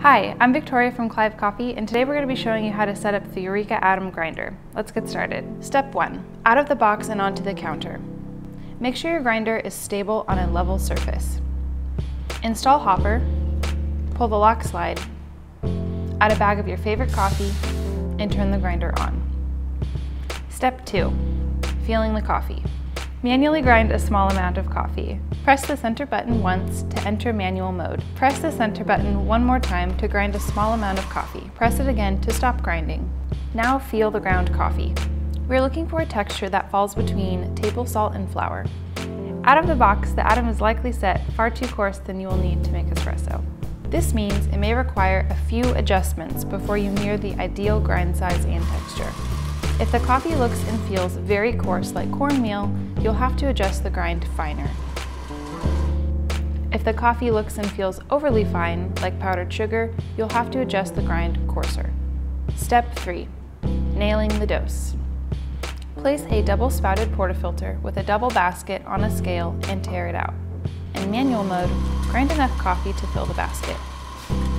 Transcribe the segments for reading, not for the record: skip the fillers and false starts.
Hi, I'm Victoria from Clive Coffee, and today we're going to be showing you how to set up the Eureka Atom grinder. Let's get started. Step 1. Out of the box and onto the counter. Make sure your grinder is stable on a level surface. Install hopper, pull the lock slide, add a bag of your favorite coffee, and turn the grinder on. Step 2. Feeling the coffee. Manually grind a small amount of coffee. Press the center button once to enter manual mode. Press the center button one more time to grind a small amount of coffee. Press it again to stop grinding. Now feel the ground coffee. We're looking for a texture that falls between table salt and flour. Out of the box, the atom is likely set far too coarse than you will need to make espresso. This means it may require a few adjustments before you near the ideal grind size and texture. If the coffee looks and feels very coarse like cornmeal, you'll have to adjust the grind finer. If the coffee looks and feels overly fine, like powdered sugar, you'll have to adjust the grind coarser. Step 3. Nailing the dose. Place a double-spouted portafilter with a double basket on a scale and tear it out. In manual mode, grind enough coffee to fill the basket.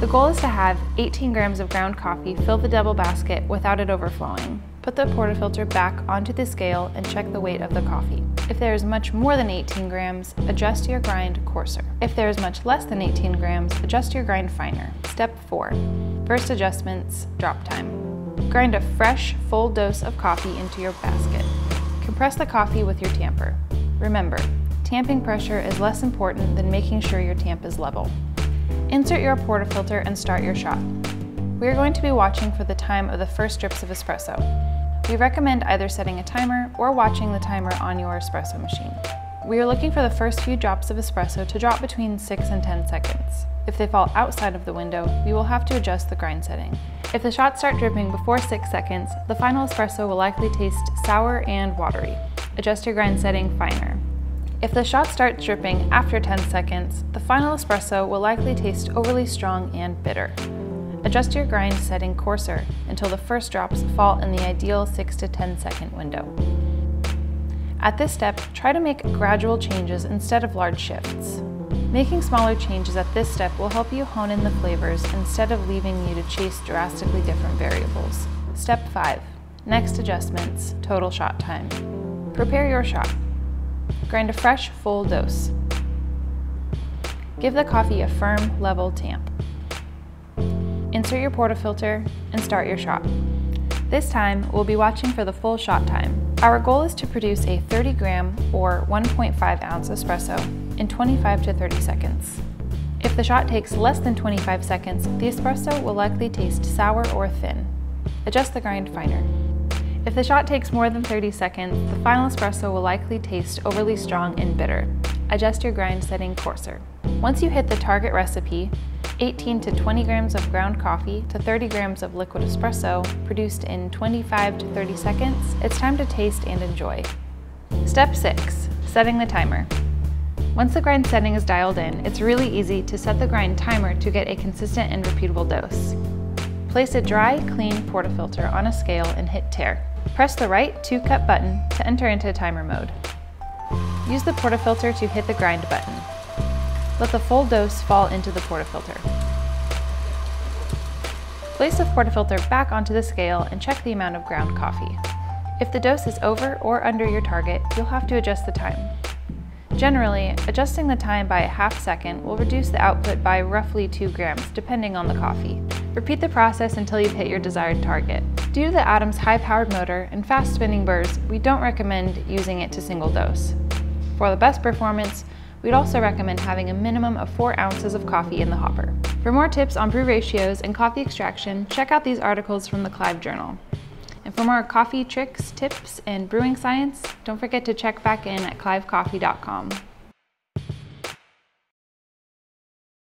The goal is to have 18 grams of ground coffee fill the double basket without it overflowing. Put the portafilter back onto the scale and check the weight of the coffee. If there is much more than 18 grams, adjust your grind coarser. If there is much less than 18 grams, adjust your grind finer. Step 4. First adjustments, drop time. Grind a fresh, full dose of coffee into your basket. Compress the coffee with your tamper. Remember, tamping pressure is less important than making sure your tamp is level. Insert your portafilter and start your shot. We are going to be watching for the time of the first drips of espresso. We recommend either setting a timer or watching the timer on your espresso machine. We are looking for the first few drops of espresso to drop between 6 and 10 seconds. If they fall outside of the window, we will have to adjust the grind setting. If the shots start dripping before 6 seconds, the final espresso will likely taste sour and watery. Adjust your grind setting finer. If the shot starts dripping after 10 seconds, the final espresso will likely taste overly strong and bitter. Adjust your grind setting coarser until the first drops fall in the ideal 6 to 10 second window. At this step, try to make gradual changes instead of large shifts. Making smaller changes at this step will help you hone in the flavors instead of leaving you to chase drastically different variables. Step 5. Next adjustments, total shot time. Prepare your shot. Grind a fresh, full dose. Give the coffee a firm, level tamp. Insert your portafilter and start your shot. This time, we'll be watching for the full shot time. Our goal is to produce a 30 gram or 1.5 ounce espresso in 25 to 30 seconds. If the shot takes less than 25 seconds, the espresso will likely taste sour or thin. Adjust the grind finer. If the shot takes more than 30 seconds, the final espresso will likely taste overly strong and bitter. Adjust your grind setting coarser. Once you hit the target recipe, 18 to 20 grams of ground coffee to 30 grams of liquid espresso produced in 25 to 30 seconds, it's time to taste and enjoy. Step 6. Setting the timer. Once the grind setting is dialed in, it's really easy to set the grind timer to get a consistent and repeatable dose. Place a dry, clean portafilter on a scale and hit tare. Press the right 2-cup button to enter into timer mode. Use the portafilter to hit the grind button. Let the full dose fall into the portafilter. Place the portafilter back onto the scale and check the amount of ground coffee. If the dose is over or under your target, you'll have to adjust the time. Generally, adjusting the time by a half second will reduce the output by roughly 2 grams, depending on the coffee. Repeat the process until you've hit your desired target. Due to the Atom's high-powered motor and fast-spinning burrs, we don't recommend using it to single dose. For the best performance, we'd also recommend having a minimum of 4 ounces of coffee in the hopper. For more tips on brew ratios and coffee extraction, check out these articles from the Clive Journal. And for more coffee tricks, tips, and brewing science, don't forget to check back in at clivecoffee.com.